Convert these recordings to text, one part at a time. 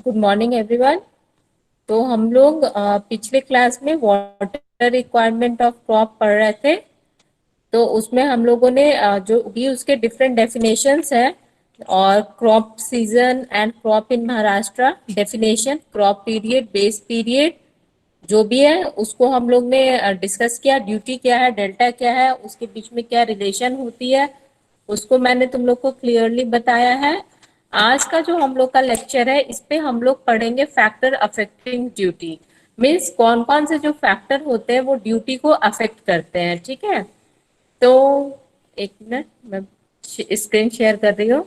Good morning everyone. तो हम लोग पिछले क्लास में वाटर रिक्वायरमेंट ऑफ क्रॉप पढ़ रहे थे। तो उसमें हम लोगों ने जो भी उसके डिफरेंट डेफिनेशंस हैं और crop season and crop in Maharashtra definition, crop period, base period, जो भी है उसको हम लोग ने डिस्कस किया। ड्यूटी क्या है, डेल्टा क्या है, उसके बीच में क्या रिलेशन होती है, उसको मैंने तुम लोग को क्लियरली बताया है। आज का जो हम लोग का लेक्चर है इस पे हम लोग पढ़ेंगे फैक्टर अफेक्टिंग ड्यूटी। मीन्स कौन कौन से जो फैक्टर होते हैं वो ड्यूटी को अफेक्ट करते हैं। ठीक है, तो एक मिनट, मैं स्क्रीन शेयर कर रही हूँ।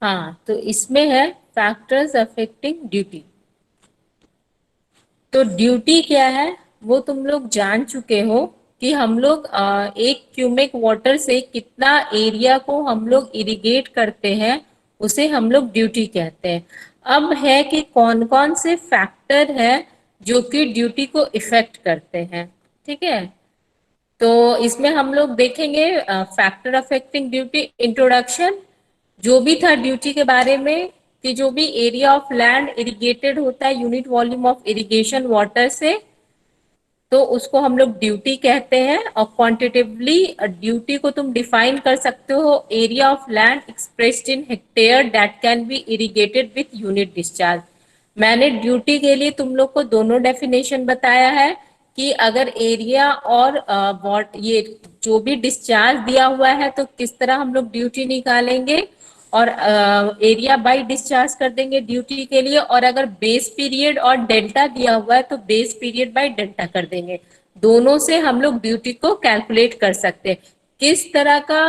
हाँ, तो इसमें है फैक्टर्स अफेक्टिंग ड्यूटी। तो ड्यूटी क्या है वो तुम लोग जान चुके हो कि हम लोग एक क्यूबिक वाटर से कितना एरिया को हम लोग इरिगेट करते हैं, उसे हम लोग ड्यूटी कहते हैं। अब है कि कौन कौन से फैक्टर है जो कि ड्यूटी को इफेक्ट करते हैं। ठीक है, तो इसमें हम लोग देखेंगे फैक्टर अफेक्टिंग ड्यूटी, इंट्रोडक्शन जो भी था ड्यूटी के बारे में, कि जो भी एरिया ऑफ लैंड इरिगेटेड होता है unit volume of irrigation water से, तो उसको हम लोग ड्यूटी कहते हैं। और क्वांटिटेटिवली ड्यूटी को तुम डिफाइन कर सकते हो, area of land expressed in hectare that can be irrigated with unit discharge. मैंने ड्यूटी के लिए तुम लोग को दोनों डेफिनेशन बताया है कि अगर एरिया और ये जो भी डिस्चार्ज दिया हुआ है तो किस तरह हम लोग ड्यूटी निकालेंगे, और एरिया बाय डिस्चार्ज कर देंगे ड्यूटी के लिए। और अगर बेस पीरियड और डेल्टा दिया हुआ है तो बेस पीरियड बाय डेल्टा कर देंगे। दोनों से हम लोग ड्यूटी को कैलकुलेट कर सकते हैं। किस तरह का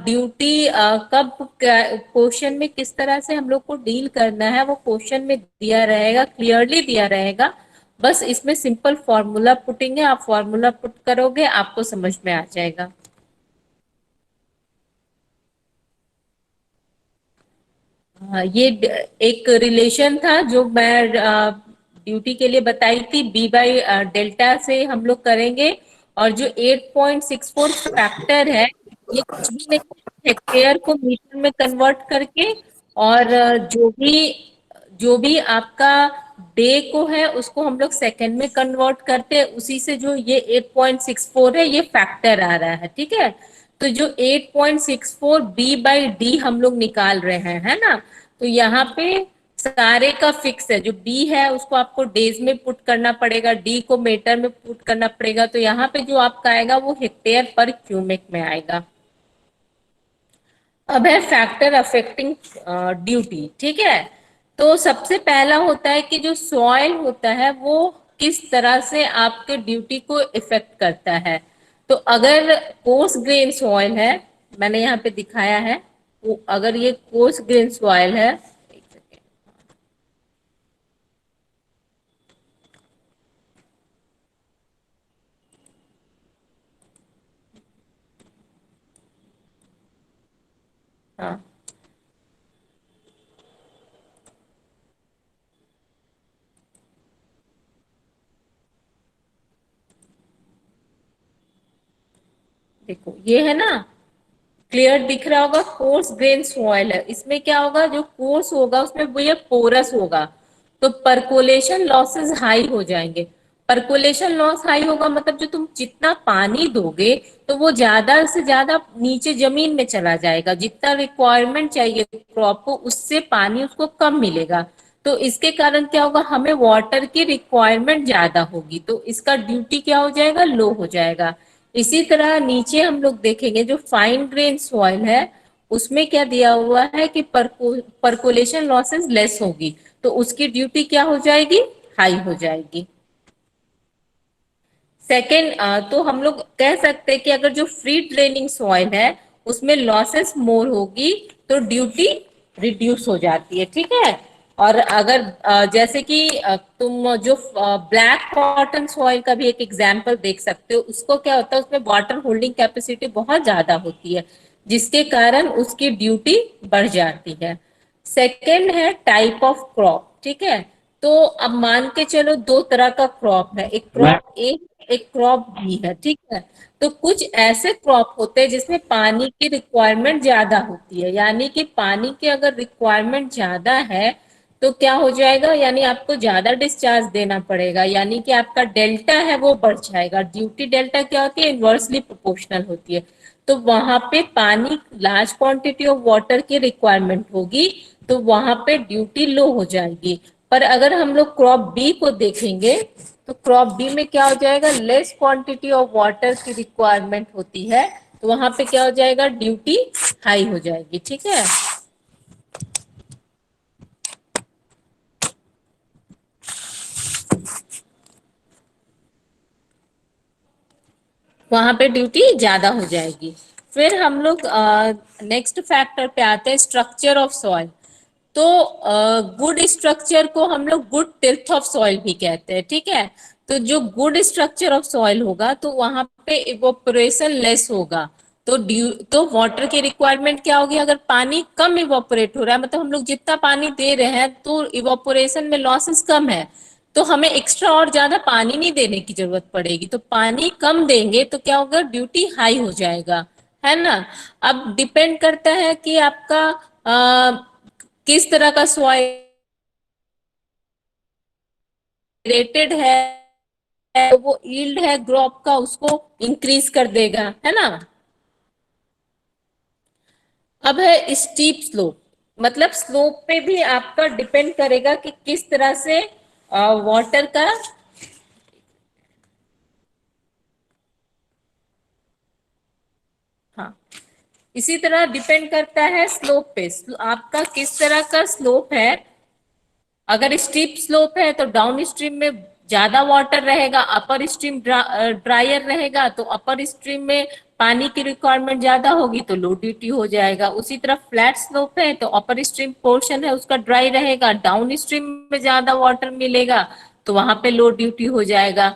ड्यूटी कब क्वेश्चन में किस तरह से हम लोग को डील करना है वो क्वेश्चन में दिया रहेगा, क्लियरली दिया रहेगा। बस इसमें सिंपल फॉर्मूला पुटिंग है, आप फॉर्मूला पुट करोगे आपको समझ में आ जाएगा। हाँ, ये एक रिलेशन था जो मैं ड्यूटी के लिए बताई थी, बी बाई डेल्टा से हम लोग करेंगे। और जो 8.64 फैक्टर है ये कुछ भी नहीं, हेक्टेयर को मीटर में कन्वर्ट करके, और जो भी आपका डे को है उसको हम लोग सेकंड में कन्वर्ट करते हैं, उसी से जो ये 8.64 है ये फैक्टर आ रहा है। ठीक है, तो जो 8.64 बी बाई डी हम लोग निकाल रहे हैं, है ना। तो यहाँ पे सारे का फिक्स है, जो बी है उसको आपको डेज में पुट करना पड़ेगा, डी को मीटर में पुट करना पड़ेगा। तो यहाँ पे जो आपका आएगा वो हेक्टेयर पर क्यूबिक में आएगा। अब है फैक्टर अफेक्टिंग ड्यूटी। ठीक है, तो सबसे पहला होता है कि जो सॉइल होता है वो किस तरह से आपके ड्यूटी को इफेक्ट करता है। तो अगर कोर्स ग्रेन सॉइल है, मैंने यहाँ पे दिखाया है, वो अगर ये कोर्स ग्रेन सॉइल है, हाँ देखो ये है ना, क्लियर दिख रहा होगा, कोर्स ग्रेन सॉइल है। इसमें क्या होगा, जो कोर्स होगा उसमें वो ये पोरस होगा, तो परकोलेशन लॉसेस हाई हो जाएंगे। परकोलेशन लॉस हाई होगा मतलब जो तुम जितना पानी दोगे तो वो ज्यादा से ज्यादा नीचे जमीन में चला जाएगा, जितना रिक्वायरमेंट चाहिए क्रॉप को उससे पानी उसको कम मिलेगा। तो इसके कारण क्या होगा, हमें वाटर की रिक्वायरमेंट ज्यादा होगी, तो इसका ड्यूटी क्या हो जाएगा, लो हो जाएगा। इसी तरह नीचे हम लोग देखेंगे जो फाइन ग्रेन सॉइल है उसमें क्या दिया हुआ है कि परकोलेशन लॉसेस लेस होगी, तो उसकी ड्यूटी क्या हो जाएगी, हाई हो जाएगी। सेकेंड, तो हम लोग कह सकते हैं कि अगर जो फ्री ड्रेनिंग सॉइल है उसमें लॉसेस मोर होगी, तो ड्यूटी रिड्यूस हो जाती है, ठीक है। और अगर जैसे कि तुम जो ब्लैक कॉटन सॉइल का भी एक एग्जांपल देख सकते हो, उसको क्या होता है, उसमें वाटर होल्डिंग कैपेसिटी बहुत ज्यादा होती है, जिसके कारण उसकी ड्यूटी बढ़ जाती है। सेकेंड है टाइप ऑफ क्रॉप, ठीक है। तो अब मान के चलो दो तरह का क्रॉप है, एक क्रॉप ए, एक क्रॉप बी है, ठीक है। तो कुछ ऐसे क्रॉप होते हैं जिसमें पानी की रिक्वायरमेंट ज्यादा होती है, यानी कि पानी की अगर रिक्वायरमेंट ज्यादा है तो क्या हो जाएगा, यानी आपको ज्यादा डिस्चार्ज देना पड़ेगा, यानी कि आपका डेल्टा है वो बढ़ जाएगा। ड्यूटी डेल्टा क्या होती है, इनवर्सली प्रोपोर्शनल होती है। तो वहां पे पानी, लार्ज क्वांटिटी ऑफ वाटर की रिक्वायरमेंट होगी, तो वहां पे ड्यूटी लो हो जाएगी। पर अगर हम लोग क्रॉप बी को देखेंगे, तो क्रॉप बी में क्या हो जाएगा, लेस क्वांटिटी ऑफ वाटर की रिक्वायरमेंट होती है, तो वहां पे क्या हो जाएगा, ड्यूटी हाई हो जाएगी, ठीक है। वहां पे ड्यूटी ज्यादा हो जाएगी। फिर हम लोग नेक्स्ट फैक्टर पे आते हैं, स्ट्रक्चर ऑफ सॉइल। तो गुड स्ट्रक्चर को हम लोग गुड टिल्थ ऑफ सॉइल भी कहते हैं, ठीक है। तो जो गुड स्ट्रक्चर ऑफ सॉइल होगा तो वहां पे इवोपरेशन लेस होगा, तो ड्यू तो वाटर की रिक्वायरमेंट क्या होगी, अगर पानी कम इवोपरेट हो रहा है, मतलब हम लोग जितना पानी दे रहे हैं तो इवोपरेशन में लॉसेस कम है, तो हमें एक्स्ट्रा और ज्यादा पानी नहीं देने की जरूरत पड़ेगी, तो पानी कम देंगे तो क्या होगा, ड्यूटी हाई हो जाएगा, है ना। अब डिपेंड करता है कि आपका किस तरह का सॉइल रेटेड है, वो यील्ड है क्रॉप का उसको इंक्रीज कर देगा, है ना। अब है स्टीप स्लोप, मतलब स्लोप पे भी आपका डिपेंड करेगा कि किस तरह से वाटर का, हाँ, इसी तरह डिपेंड करता है स्लोप पे, आपका किस तरह का स्लोप है। अगर स्टीप स्लोप है तो डाउन स्ट्रीम में ज्यादा वाटर रहेगा, अपर स्ट्रीम ड्रायर रहेगा, तो अपर स्ट्रीम में पानी की रिक्वायरमेंट ज्यादा होगी तो लो ड्यूटी हो जाएगा। उसी तरह फ्लैट स्लोप है तो अपर स्ट्रीम पोर्शन है उसका ड्राई रहेगा, डाउन स्ट्रीम में ज्यादा वाटर मिलेगा तो वहां पे लो ड्यूटी हो जाएगा।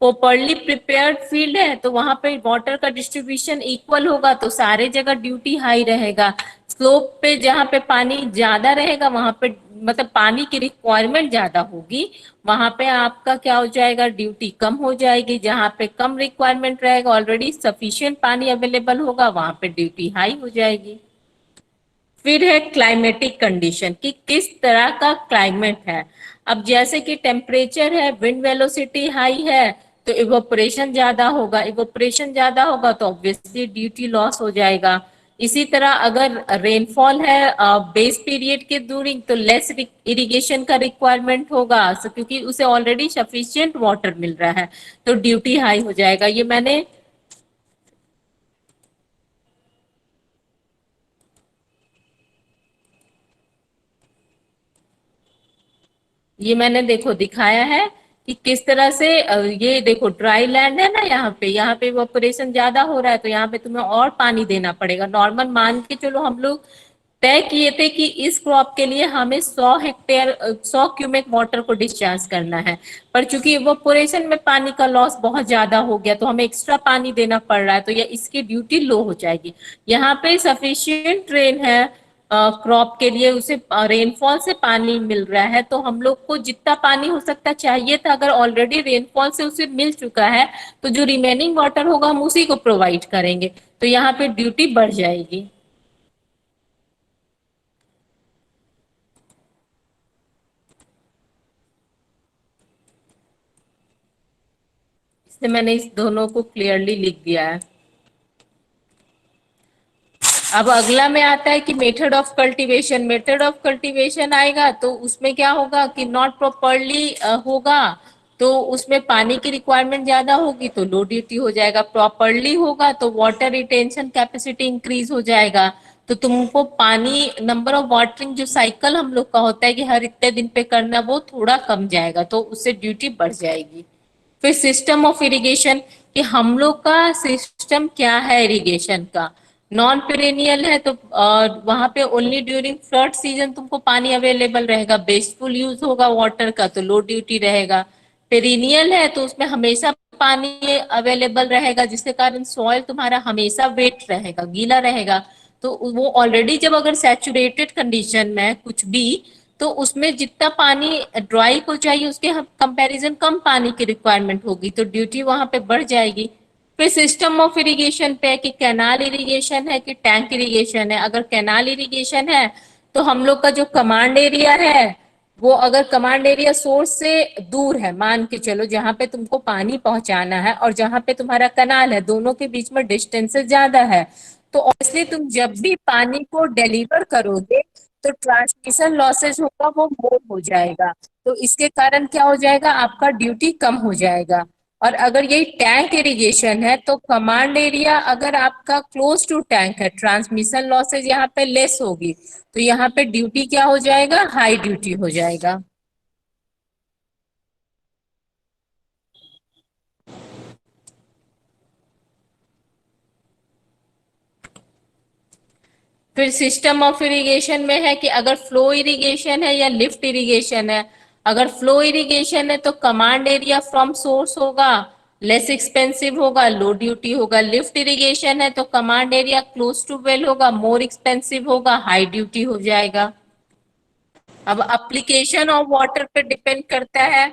प्रॉपरली प्रिपेयर्ड फील्ड है तो वहां पे वाटर का डिस्ट्रीब्यूशन इक्वल होगा तो सारे जगह ड्यूटी हाई रहेगा। स्लोप पे जहाँ पे पानी ज्यादा रहेगा वहां पे, मतलब पानी की रिक्वायरमेंट ज्यादा होगी, वहां पे आपका क्या हो जाएगा, ड्यूटी कम हो जाएगी। जहाँ पे कम रिक्वायरमेंट रहेगा, ऑलरेडी सफिशिएंट पानी अवेलेबल होगा, वहां पे ड्यूटी हाई हो जाएगी। फिर है क्लाइमेटिक कंडीशन, कि किस तरह का क्लाइमेट है। अब जैसे कि टेम्परेचर है, विंड वेलोसिटी हाई है, तो इवोपरेशन ज्यादा होगा, इवोपरेशन ज्यादा होगा तो ऑब्वियसली ड्यूटी लॉस हो जाएगा। इसी तरह अगर रेनफॉल है बेस पीरियड के दूरिंग, तो लेस इरिगेशन का रिक्वायरमेंट होगा, क्योंकि उसे ऑलरेडी सफिशिएंट वाटर मिल रहा है, तो ड्यूटी हाई हो जाएगा। ये मैंने देखो दिखाया है कि किस तरह से ये देखो ड्राई लैंड है ना, यहाँ पे इवापोरेशन ज्यादा हो रहा है, तो यहाँ पे तुम्हें और पानी देना पड़ेगा। नॉर्मल मान के चलो हम लोग तय किए थे कि इस क्रॉप के लिए हमें 100 हेक्टेयर 100 क्यूमेक वाटर को डिस्चार्ज करना है, पर चूंकि इवापोरेशन में पानी का लॉस बहुत ज्यादा हो गया तो हमें एक्स्ट्रा पानी देना पड़ रहा है, तो ये इसकी ड्यूटी लो हो जाएगी। यहाँ पे सफिशियंट रेन है क्रॉप के लिए, उसे रेनफॉल से पानी मिल रहा है, तो हम लोग को जितना पानी हो सकता चाहिए था, अगर ऑलरेडी रेनफॉल से उसे मिल चुका है, तो जो रिमेनिंग वाटर होगा हम उसी को प्रोवाइड करेंगे, तो यहाँ पे ड्यूटी बढ़ जाएगी। इसलिए मैंने इस दोनों को क्लियरली लिख दिया है। अब अगला में आता है कि method of cultivation. Method of cultivation आएगा तो उसमें क्या होगा कि नॉट प्रॉपरली होगा, तो उसमें पानी की रिक्वायरमेंट ज्यादा होगी तो लो ड्यूटी हो जाएगा। प्रॉपरली होगा तो वाटर रिटेंशन कैपेसिटी इंक्रीज हो जाएगा, तो तुमको पानी, नंबर ऑफ वाटरिंग जो साइकिल हम लोग का होता है कि हर इतने दिन पे करना, वो थोड़ा कम जाएगा, तो उससे ड्यूटी बढ़ जाएगी। फिर सिस्टम ऑफ इरिगेशन, कि हम लोग का सिस्टम क्या है इरिगेशन का। नॉन पेरेनियल है तो वहां पे ओनली ड्यूरिंग फ्लड सीजन तुमको पानी अवेलेबल रहेगा, बेस्टफुल यूज होगा वाटर का तो लो ड्यूटी रहेगा। पेरिनियल है तो उसमें हमेशा पानी अवेलेबल रहेगा, जिसके कारण सॉइल तुम्हारा हमेशा वेट रहेगा, गीला रहेगा। तो वो ऑलरेडी जब अगर सैचुरेटेड कंडीशन में है कुछ भी, तो उसमें जितना पानी ड्राई को चाहिए उसके कंपैरिजन कम पानी की रिक्वायरमेंट होगी, तो ड्यूटी वहां पे बढ़ जाएगी। फिर सिस्टम ऑफ इरिगेशन पे है कि कैनाल इरिगेशन है कि टैंक इरिगेशन है। अगर कैनाल इरिगेशन है तो हम लोग का जो कमांड एरिया है, वो अगर कमांड एरिया सोर्स से दूर है, मान के चलो जहां पे तुमको पानी पहुंचाना है और जहां पे तुम्हारा कनाल है, दोनों के बीच में डिस्टेंसेस ज्यादा है, तो ऑब्वियसली तुम जब भी पानी को डिलीवर करोगे तो ट्रांसमिशन लॉसेज होगा, वो मोर हो जाएगा। तो इसके कारण क्या हो जाएगा, आपका ड्यूटी कम हो जाएगा। और अगर यही टैंक इरिगेशन है तो कमांड एरिया अगर आपका क्लोज टू टैंक है, ट्रांसमिशन लॉसेज यहाँ पे लेस होगी, तो यहाँ पे ड्यूटी क्या हो जाएगा, हाई ड्यूटी हो जाएगा। फिर सिस्टम ऑफ इरिगेशन में है कि अगर फ्लो इरिगेशन है या लिफ्ट इरिगेशन है। अगर फ्लो इरिगेशन है तो कमांड एरिया फ्रॉम सोर्स होगा, लेस एक्सपेंसिव होगा, लो ड्यूटी होगा। लिफ्ट इरिगेशन है तो command area close to well होगा, मोर एक्सपेंसिव होगा, हाई ड्यूटी हो जाएगा। अब एप्लीकेशन ऑफ वाटर पे डिपेंड करता है।